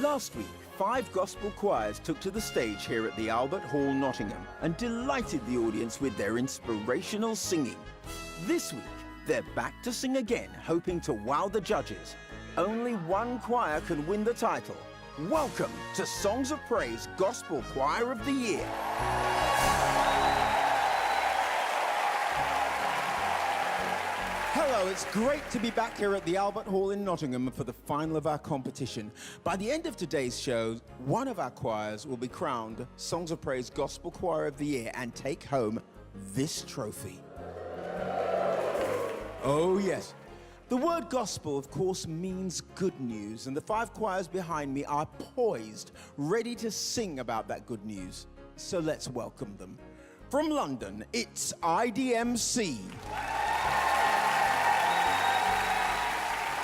Last week, 5 gospel choirs took to the stage here at the Albert Hall Nottingham and delighted the audience with their inspirational singing. This week, they're back to sing again, hoping to wow the judges. Only one choir can win the title. Welcome to Songs of Praise Gospel Choir of the Year. Hello, it's great to be back here at the Albert Hall in Nottingham for the final of our competition. By the end of today's show, one of our choirs will be crowned Songs of Praise Gospel Choir of the Year and take home this trophy. Oh yes, the word gospel of course means good news, and the 5 choirs behind me are poised, ready to sing about that good news. So let's welcome them. From London, it's IDMC.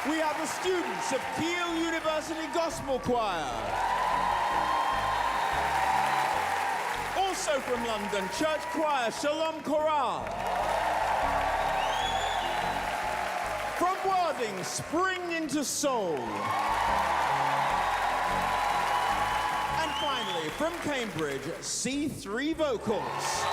We have the students of Keele University Gospel Choir. Also from London, church choir Shalom Chorale. From Worthing, Spring into Soul. And finally, from Cambridge, C3 Vocals.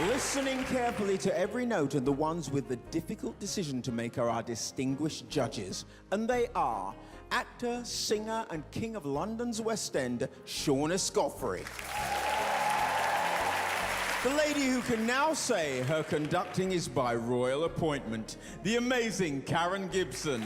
Listening carefully to every note, and the ones with the difficult decision to make are our distinguished judges. And they are actor, singer, and King of London's West End, Shaun Escoffery. The lady who can now say her conducting is by royal appointment, the amazing Karen Gibson.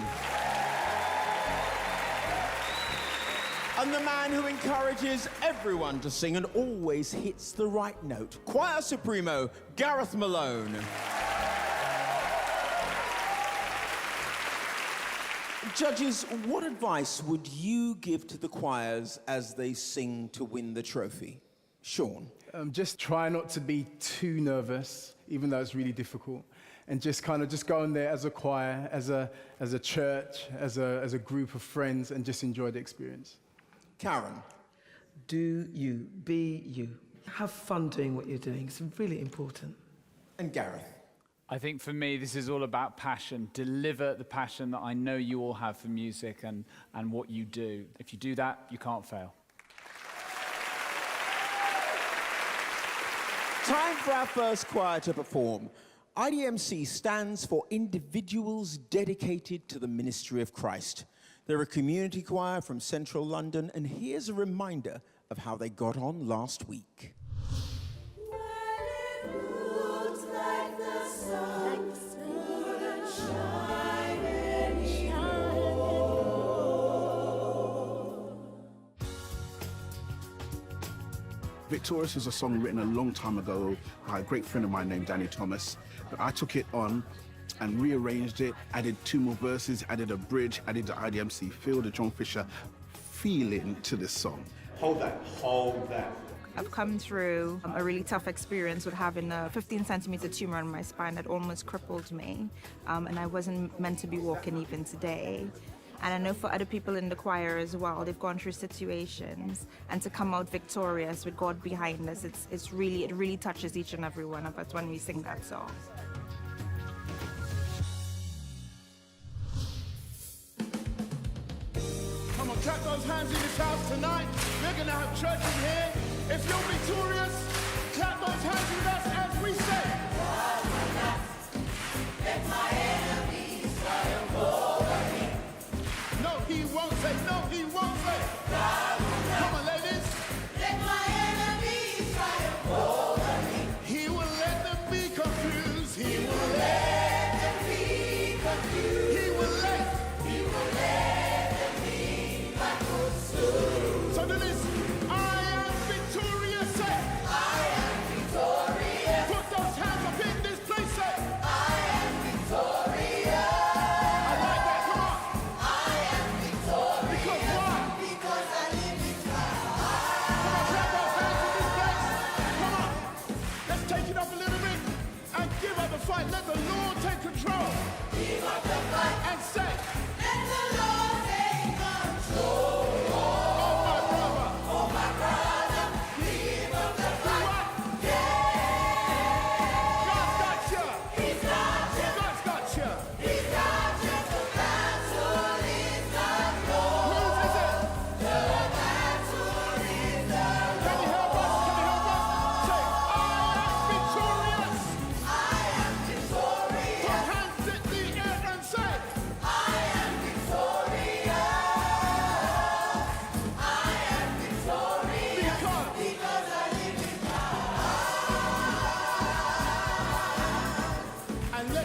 And the man who encourages everyone to sing and always hits the right note, Choir Supremo, Gareth Malone. Judges, what advice would you give to the choirs as they sing to win the trophy? Shaun? Just try not to be too nervous, even though it's really difficult. And just go in there as a choir, as a church, as a group of friends, and just enjoy the experience. Karen? Do you, be you. Have fun doing what you're doing. It's really important. And Gareth? I think for me, this is all about passion. Deliver the passion that I know you all have for music and what you do. If you do that, you can't fail. Time for our first choir to perform. IDMC stands for Individuals Dedicated to the Ministry of Christ. They're a community choir from central London, and here's a reminder of how they got on last week. Victorious is a song written a long time ago by a great friend of mine named Danny Thomas. But I took it on and rearranged it, added 2 more verses, added a bridge, added the IDMC feel, the John Fisher feeling to this song. Hold that. I've come through a really tough experience with having a 15-centimeter tumor on my spine that almost crippled me, and I wasn't meant to be walking even today. And I know for other people in the choir as well, they've gone through situations, and to come out victorious with God behind us, it really touches each and every one of us when we sing that song. Come on, clap those hands in this house tonight. We're gonna have church in here. If you're victorious, clap those hands with us as we say. God will not let my enemies triumph over me. No, he won't say. No, he won't say. God will not. Come on, ladies. Let my enemies triumph over me. He will let them be confused. He will let them be confused. He will let them be confused. So do this. I am victorious. Say. I am victorious. Put those hands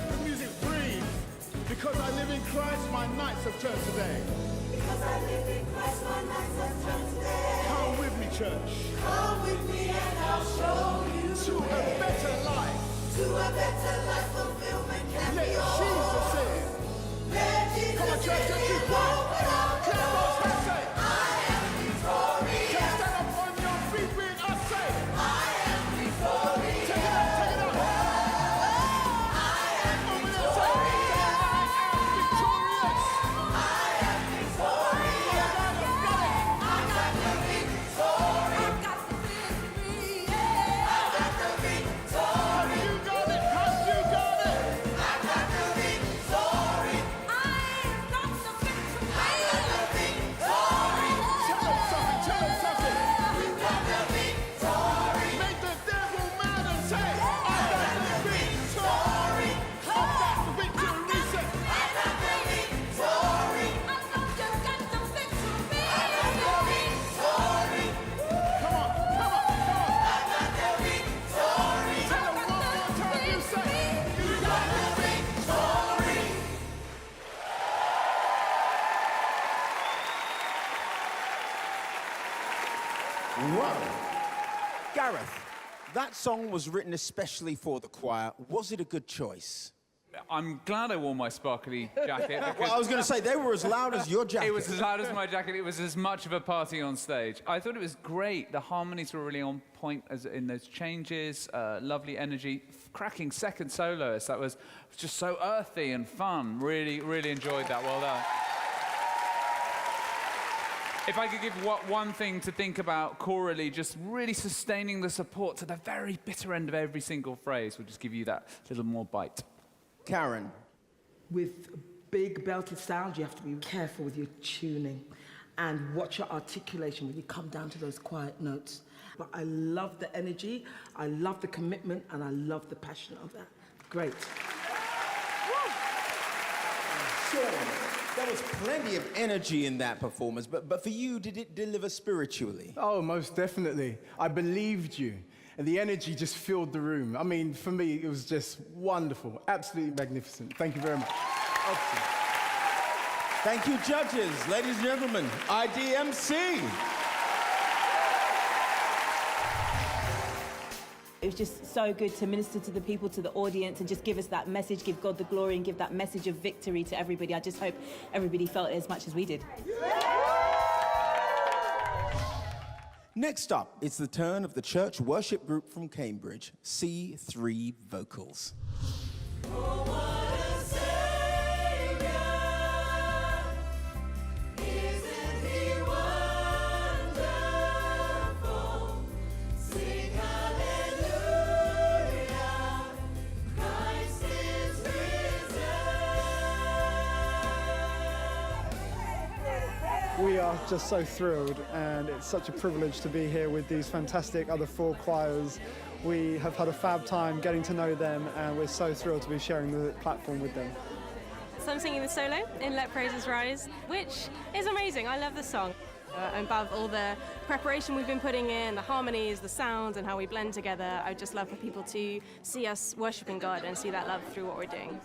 let the music breathe. Because I live in Christ, my nights have turned today. Because I live in Christ, my nights have turned today. Come with me, church. Come with me and I'll show you To a better life. to a better life. Fulfillment can Let be yours. Jesus in. Let Jesus Come on, church, let's keep in. going. Walk without Clap those hands, say. I am Can you victorious. stand up on your feet with us, say. I am victorious. Take it up, take it up. I am Over there, say. I am victorious. I am victorious. All right, I've got it. I got the victory. I got the victory. Yeah. I got the victory. You got it. Have you got it? I got the victory. I got the victory. I got the victory. Tell them something, tell them something. You got the victory. Make the devil mad and say, I got the victory. I got the victory. Say, I got the victory. I know you got the victory. I got the victory. come on, come on, come on. I got the victory. Tell them one more time. You say, You got the victory. Whoa! Gareth, that song was written especially for the choir. Was it a good choice? I'm glad I wore my sparkly jacket because Well, I was going to say, they were as loud as your jacket. it was as loud as my jacket. It was as much of a party on stage. I thought it was great. The harmonies were really on point as in those changes. Lovely energy. Cracking second soloist. That was just so earthy and fun. Really, really enjoyed that. Well done. If I could give one thing to think about chorally, just really sustaining the support to the very bitter end of every single phrase will just give you that little more bite. Karen, With big belted sounds, you have to be careful with your tuning and watch your articulation when you come down to those quiet notes. But I love the energy, I love the commitment, and I love the passion of that. Great. Shaun, there was plenty of energy in that performance, but for you, did it deliver spiritually? Oh, most definitely. I believed you. And the energy just filled the room. I mean, for me, it was just wonderful. Absolutely magnificent. Thank you very much. Awesome. Thank you, judges. Ladies and gentlemen, IDMC. It was just so good to minister to the people, to the audience, and just give us that message, give God the glory, and give that message of victory to everybody. I just hope everybody felt it as much as we did. Next up, it's the turn of the church worship group from Cambridge, C3 Vocals. We are just so thrilled, and it's such a privilege to be here with these fantastic other four choirs. We have had a fab time getting to know them, and we're so thrilled to be sharing the platform with them. So I'm singing the solo in Let Praises Rise, which is amazing. I love the song. Above all the preparation we've been putting in, the harmonies, the sounds, and how we blend together, I would just love for people to see us worshiping God and see that love through what we're doing.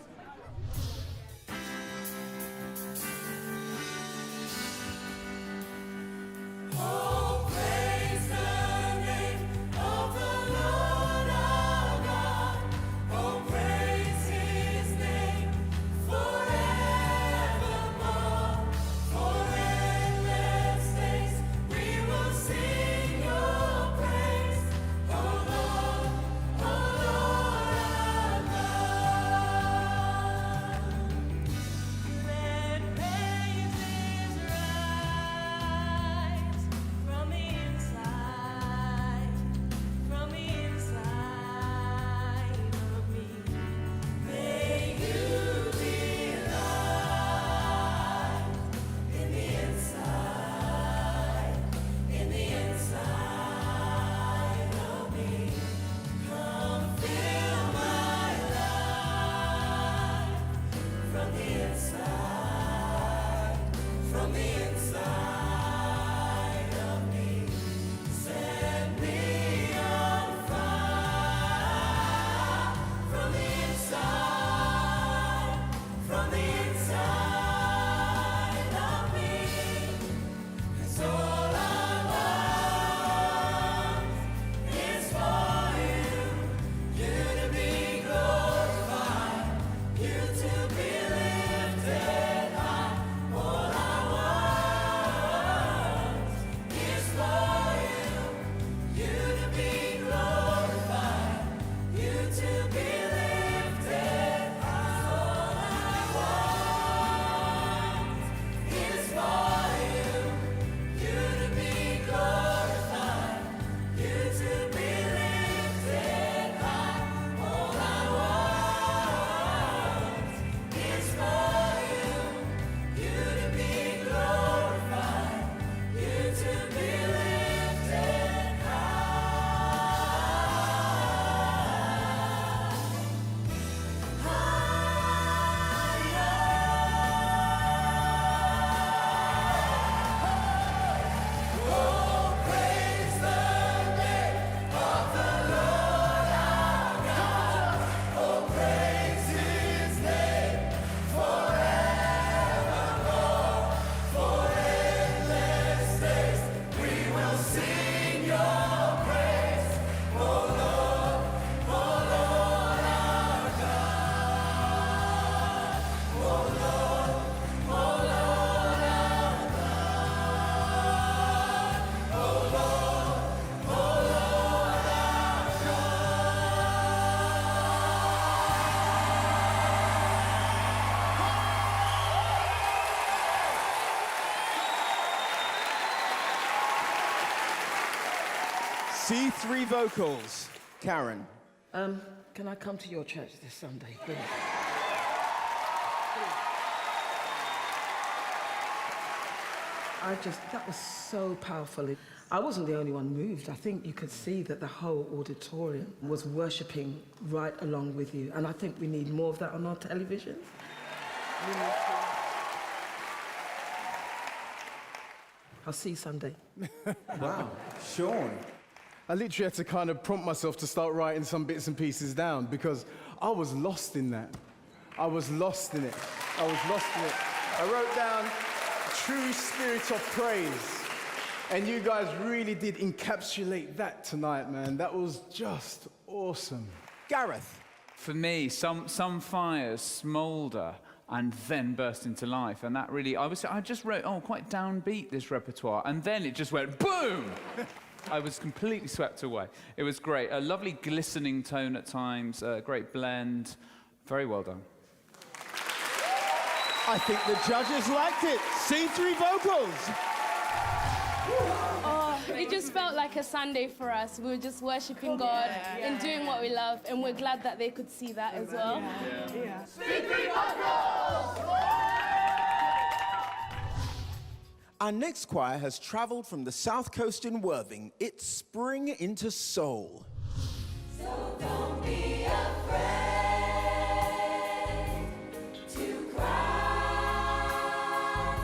C3 vocals. Karen. Can I come to your church this Sunday, please? That was so powerful. I wasn't the only one moved. I think you could see that the whole auditorium was worshipping right along with you. And I think we need more of that on our television. I'll see you Sunday. Wow. Shaun. I literally had to kind of prompt myself to start writing some bits and pieces down because I was lost in that. I was lost in it. I wrote down true spirit of praise. And you guys really did encapsulate that tonight, man. That was just awesome. Gareth. For me, some fires smoulder and then burst into life, and that really, I just wrote, quite downbeat, this repertoire, and then it just went boom. I was completely swept away. It was great. A lovely glistening tone at times, a great blend. Very well done. I think the judges liked it. C3 vocals. It just felt like a Sunday for us. We were just worshipping God and doing what we love, and we're glad that they could see that as well. Our next choir has travelled from the south coast in Worthing. It's spring into soul. So don't be afraid to cry.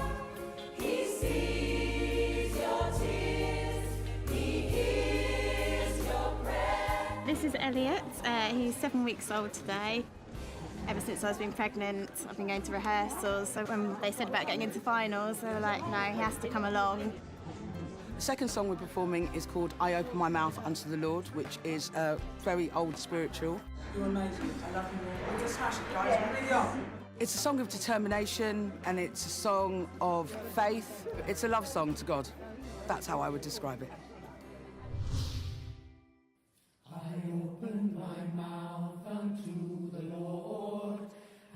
He sees your tears. He hears your prayer. This is Elliot. He's 7 weeks old today. Ever since I've been pregnant, I've been going to rehearsals. So when they said about getting into finals, they were like, no, he has to come along. The second song we're performing is called I Open My Mouth Unto the Lord, which is a very old spiritual. You're amazing. I love you all. We're just smashing, guys. We really are. It's a song of determination and it's a song of faith. It's a love song to God. That's how I would describe it. I open my mouth unto the Lord,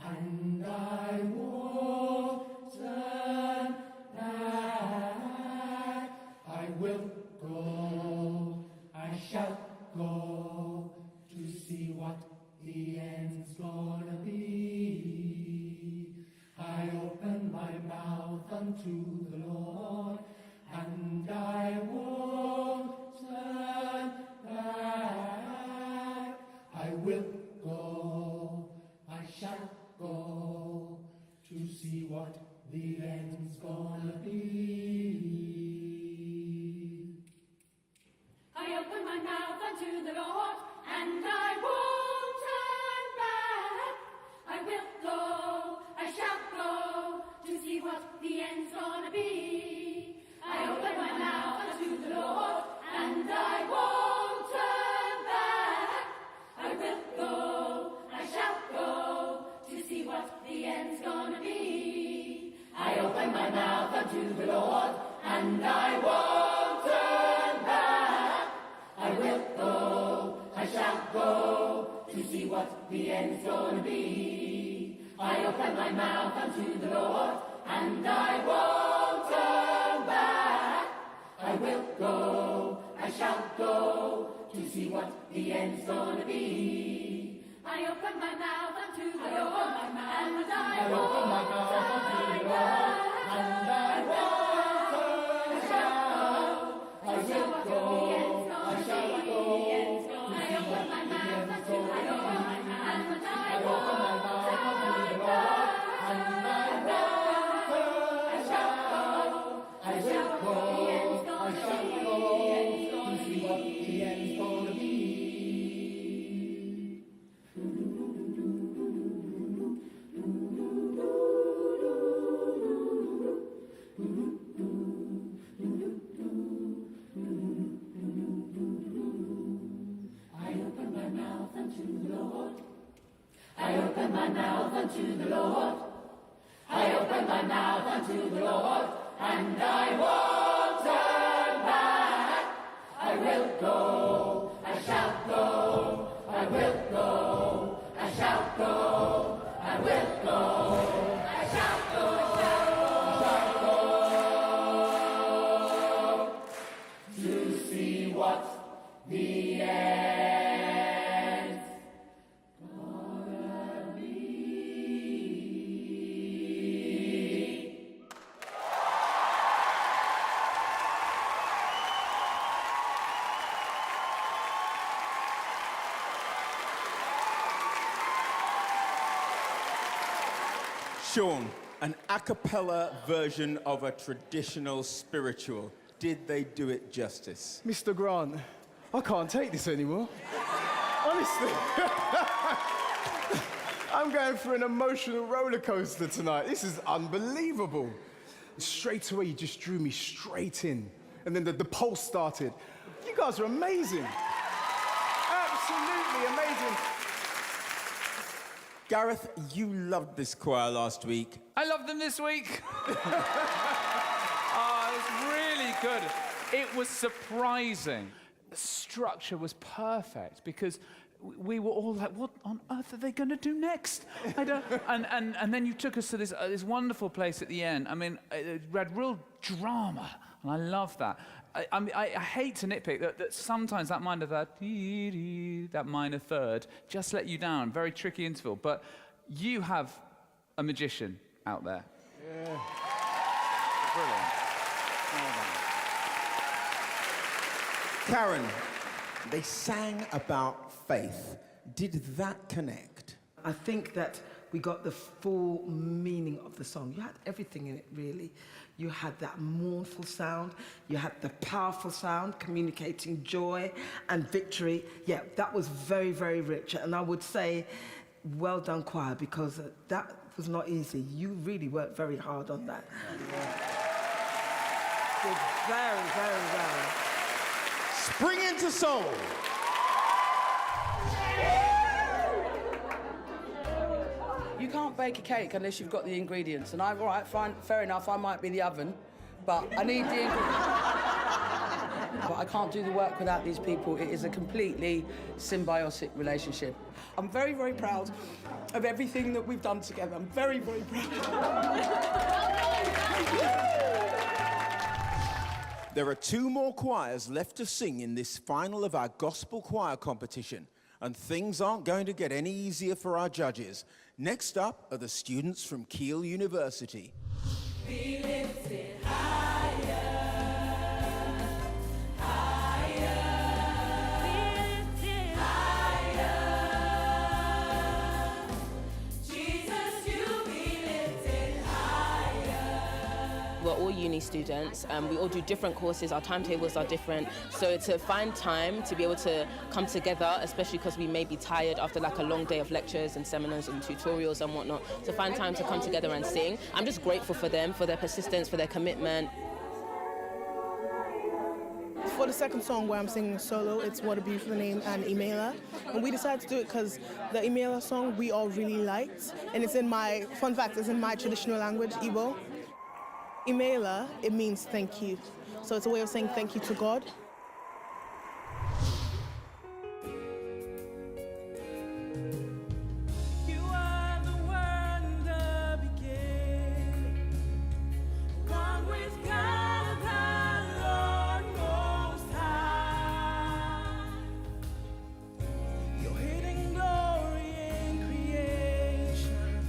and I won't turn back. I will go, I shall go, to see what the end's gonna be. I open my mouth unto the Lord, and I won't turn back. I will go, I shall go, to see what the end's gonna be. I open my mouth unto the Lord, and I won't turn back. I will go, I shall go, to see what the end's gonna be. I open my mouth unto the Lord, and I won't turn back. I will go, I shall go, to see what the end's gonna be. I open my mouth unto the Lord, and I won't turn back. I will go, I shall go, to see what the end's gonna be. I open my mouth unto the Lord, and I won't turn back. I will go, I shall go, to see what the end's gonna be. I open my mouth unto the Lord, and I won't turn back. And I won't turn back. I will go, I shall go, I open my mouth unto the Lord, and I won't turn back. And I will, I shall go, I shall go, I shall go, to see what the end's gonna be. I open my mouth unto the Lord. I open my mouth unto the Lord. I open my mouth unto the Lord, and I won't turn back. I will go, I shall go, I will go, I shall go, I will go, I shall go, I shall go, to see what Shaun, an a cappella version of a traditional spiritual. Did they do it justice? Mr. Grant, I can't take this anymore. Honestly. I'm going through an emotional roller coaster tonight. This is unbelievable. Straight away, you just drew me straight in. And then the pulse started. You guys are amazing. Absolutely amazing. Gareth, you loved this choir last week. I loved them this week. It was really good. It was surprising. The structure was perfect because we were all like, what on earth are they going to do next? I don't... and then you took us to this wonderful place at the end. I mean, it had real drama, and I love that. I hate to nitpick that sometimes that minor third just let you down. Very tricky interval, but you have a magician out there. Yeah. Brilliant. Karen, they sang about faith. Did that connect? I think that we got the full meaning of the song. You had everything in it, really. You had that mournful sound. You had the powerful sound, communicating joy and victory. Yeah, that was very, very rich. And I would say, well done, choir, because that was not easy. You really worked very hard on that. Did very, very well. Spring into soul. You can't bake a cake unless you've got the ingredients. And all right, fine, fair enough, I might be the oven, but I need the ingredients. But I can't do the work without these people. It is a completely symbiotic relationship. I'm very, very proud of everything that we've done together. I'm very, very proud. There are 2 more choirs left to sing in this final of our gospel choir competition, and things aren't going to get any easier for our judges. Next up are the students from Keele University. Be lifted higher, higher. Be lifted higher. Jesus, you be lifted higher. We're all uni students, we all do different courses, our timetables are different, so to find time to be able to come together, especially because we may be tired after like a long day of lectures and seminars and tutorials and whatnot, to find time to come together and sing. I'm just grateful for them, for their persistence, for their commitment. For the second song where I'm singing solo, it's What a Beautiful Name and Emela. And we decided to do it because the Emela song we all really liked, and it's in my, fun fact, it's in my traditional language, Igbo. Emela, it means thank you. So it's a way of saying thank you to God. You are the wonder beginning, one with God, the Lord Most High. Your hidden glory in creation,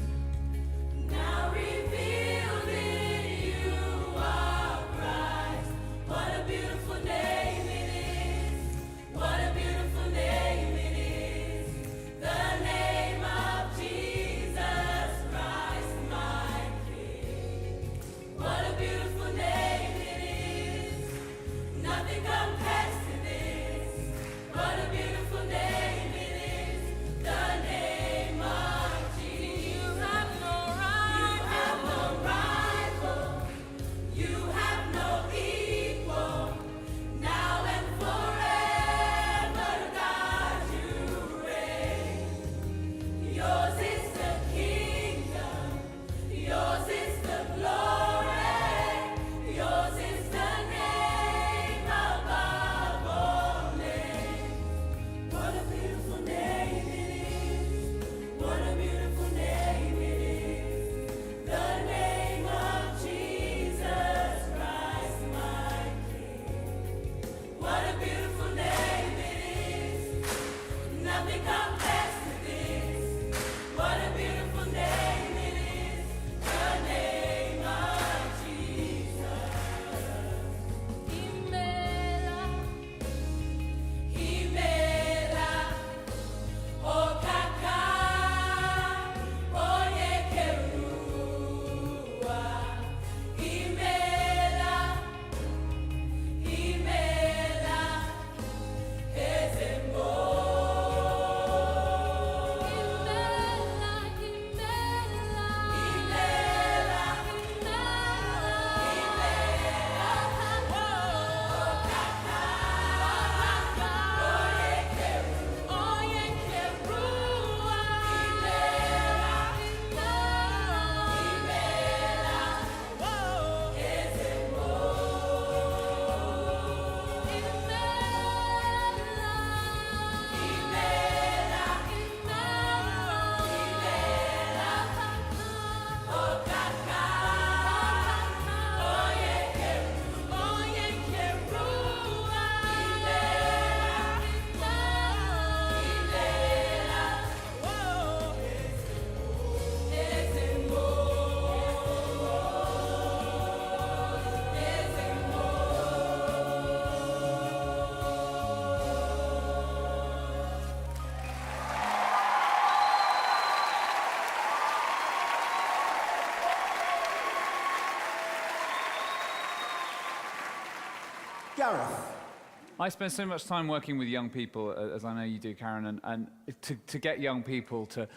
now revealed in you are Christ. What a beautiful name. Gareth. I spend so much time working with young people, as I know you do, Karen, and to get young people to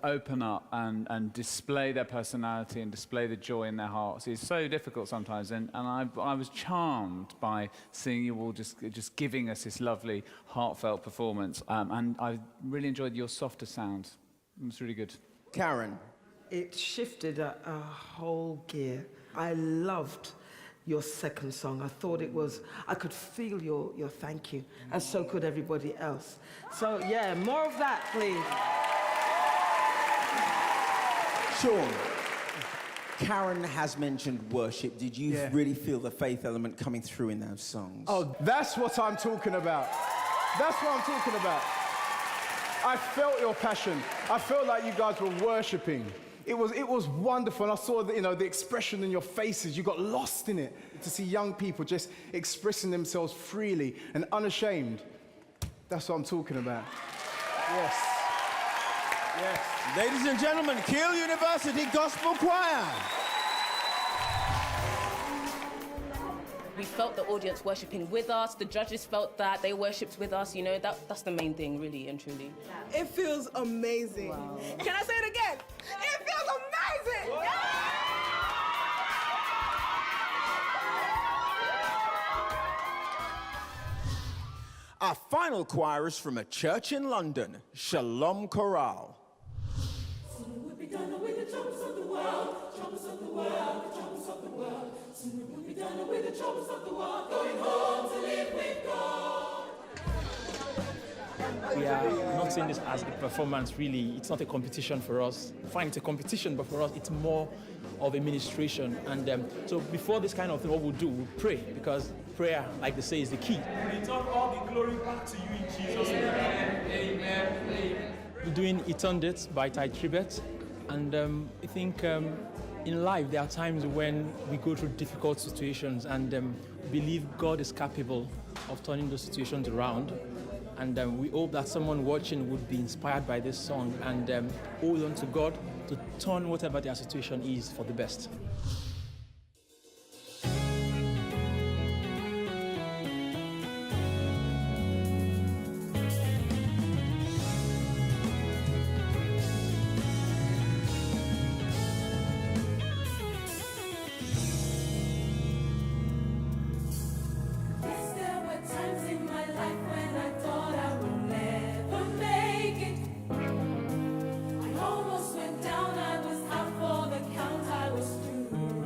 open up and display their personality and display the joy in their hearts is so difficult sometimes. And I was charmed by seeing you all just giving us this lovely, heartfelt performance. And I really enjoyed your softer sound. It was really good. Karen. It shifted a whole gear. I loved your second song. I thought it was, I could feel your thank you, and so could everybody else. So yeah, more of that, please. Shaun, Karen has mentioned worship. Did you really feel the faith element coming through in those songs? Oh, that's what I'm talking about. That's what I'm talking about. I felt your passion. I felt like you guys were worshiping. It was wonderful, and I saw the expression in your faces. You got lost in it. To see young people just expressing themselves freely and unashamed. That's what I'm talking about. Yes. Yes. Ladies and gentlemen, Keele University Gospel Choir. We felt the audience worshipping with us. The judges felt that they worshipped with us. You know, that's the main thing, really and truly. It feels amazing. Wow. Can I say it again? It feels amazing! Yeah! Our final choir is from a church in London, Shalom Chorale. Soon it would be done with the troubles of the world, troubles of the world, the troubles of the world. Soon it would be done with the troubles of the world, going home to live with God. We are not seeing this as a performance, really. It's not a competition for us. Fine, it's a competition, but for us, it's more of a ministration. And so before this kind of thing, what we'll do, we'll pray, because prayer, like they say, is the key. We return all the glory back to you in Jesus' name. Amen. Amen. We're doing Eternity by Ty Tribbett. And I think in life, there are times when we go through difficult situations and believe God is capable of turning those situations around. And we hope that someone watching would be inspired by this song and hold on to God to turn whatever their situation is for the best. Almost went down, I was out for the count, I was through.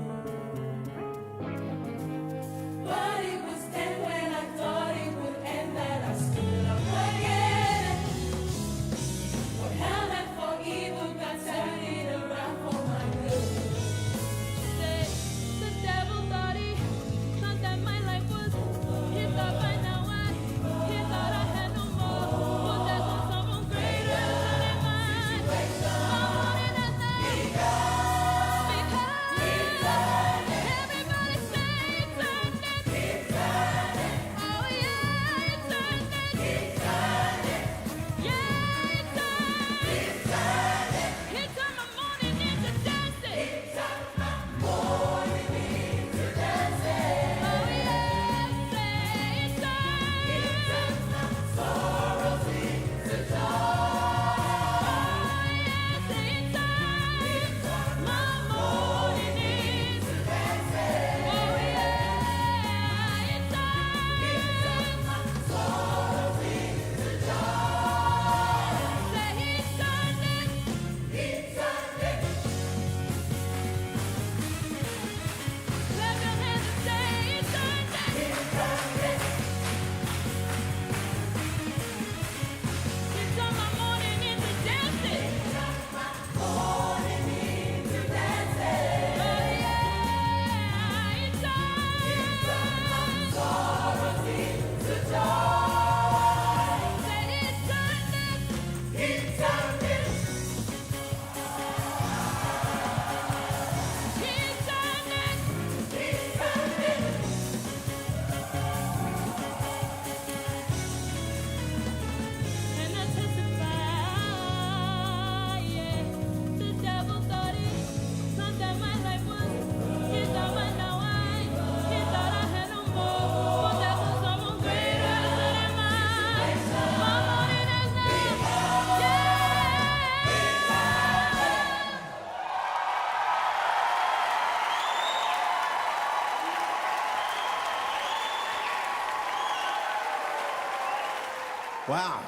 Wow.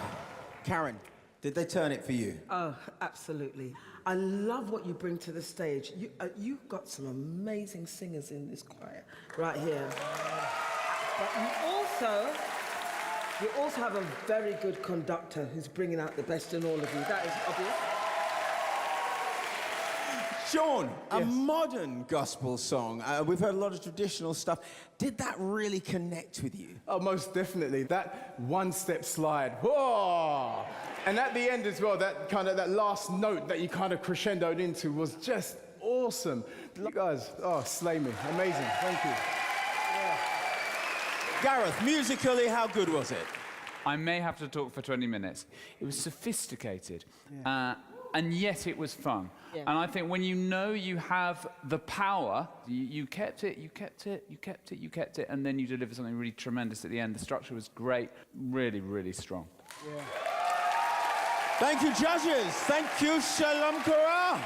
Karen, did they turn it for you? Oh, absolutely. I love what you bring to the stage. You've got some amazing singers in this choir right here. But you also have a very good conductor who's bringing out the best in all of you. That is obvious. Shaun, a modern gospel song. We've heard a lot of traditional stuff. Did that really connect with you? Oh, most definitely. That one-step slide. Whoa! And at the end as well, that last note that you kind of crescendoed into was just awesome. You guys, slay me. Amazing. Thank you. Gareth, musically, how good was it? I may have to talk for 20 minutes. It was sophisticated. And yet it was fun. Yeah. And I think when you know you have the power, you kept it, and then you deliver something really tremendous at the end. The structure was great, really, really strong. Yeah. Thank you, judges. Thank you, Shalom Chorale.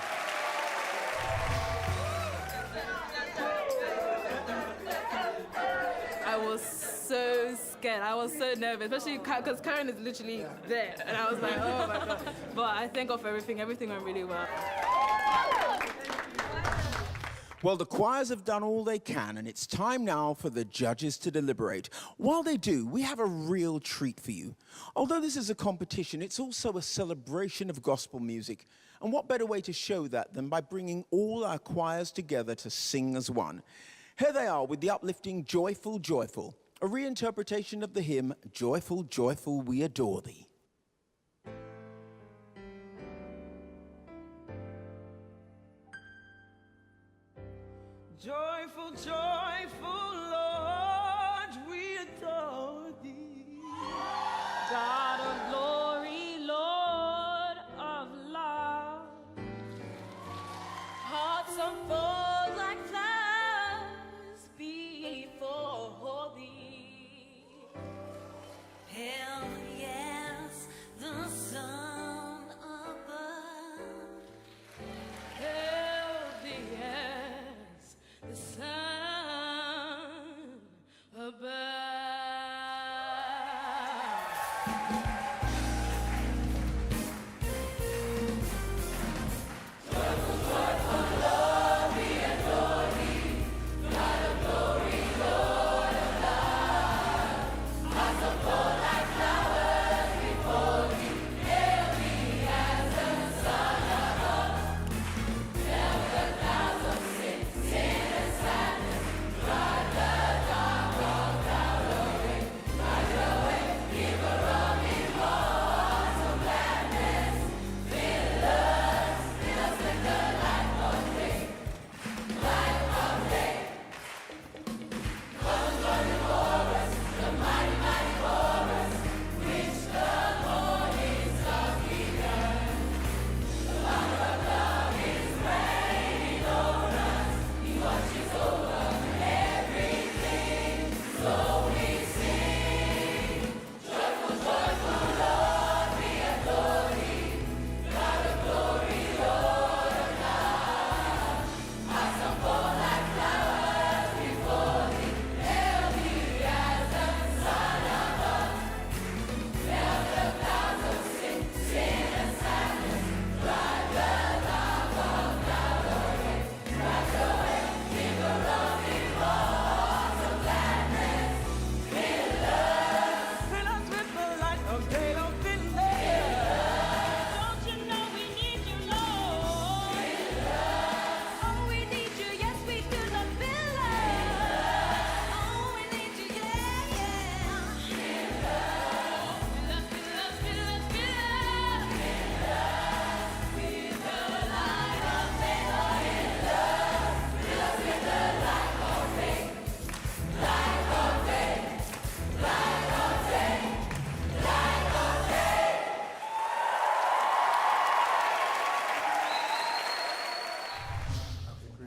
I was so scared. I was so nervous, especially because Karen is literally there. And I was like, oh my God. But I thank God for everything. Everything went really well. Well, the choirs have done all they can, and it's time now for the judges to deliberate. While they do, we have a real treat for you. Although this is a competition, it's also a celebration of gospel music. And what better way to show that than by bringing all our choirs together to sing as one? Here they are with the uplifting Joyful, Joyful, a reinterpretation of the hymn, Joyful, Joyful, We Adore Thee. Joyful, joyful, Lord, we adore thee. God of glory, Lord of love. Hearts unfold like flowers before thee. Hell, yes, the sun above. Hell, yes, the sun above.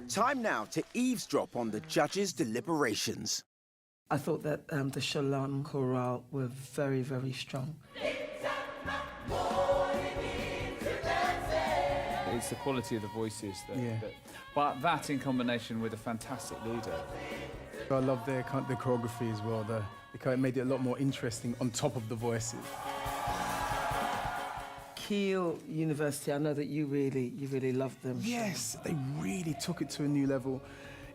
Time now to eavesdrop on the judges' deliberations. I thought that the Shalom Chorale were very, very strong. It's the quality of the voices but that in combination with a fantastic leader. I love the choreography as well. It made it a lot more interesting on top of the voices. Keele University, I know that you really loved them. Yes, they really took it to a new level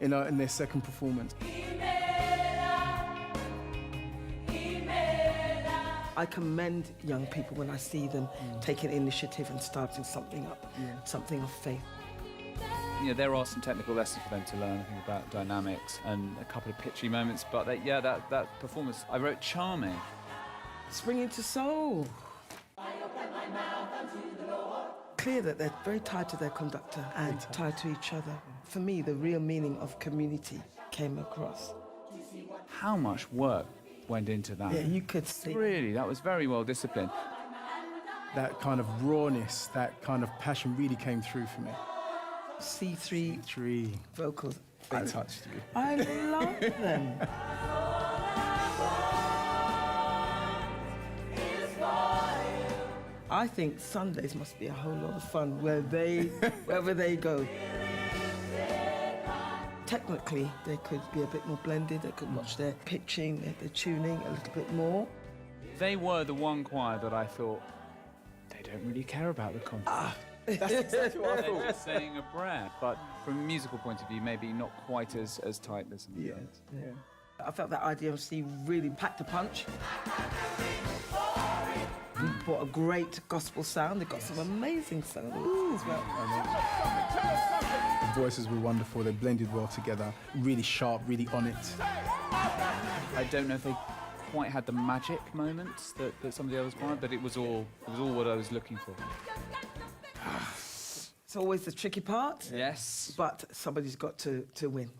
in their second performance. I commend young people when I see them taking initiative and starting something up, something of faith. You know, there are some technical lessons for them to learn, I think, about dynamics and a couple of pitchy moments, but that performance, I wrote charming. Spring into soul. Clear that they're very tied to their conductor and tied to each other. For me, the real meaning of community came across. How much work went into that? Yeah, you could see. Really, that was very well disciplined. That kind of rawness, that kind of passion really came through for me. C3 vocals. They touched you. I love them. I think Sundays must be a whole lot of fun wherever they go. Technically, they could be a bit more blended. They could watch their pitching, their tuning a little bit more. They were the one choir that I thought, they don't really care about the content. That's exactly what I thought. They're just saying a prayer, but from a musical point of view, maybe not quite as tight as some of the others. Yeah. I felt that IDMC really packed a punch. We brought a great gospel sound. They got some amazing sound as well. The voices were wonderful. They blended well together. Really sharp, really on it. I don't know if they quite had the magic moments that some of the others might, but it was all what I was looking for. It's always the tricky part. Yes. But somebody's got to win.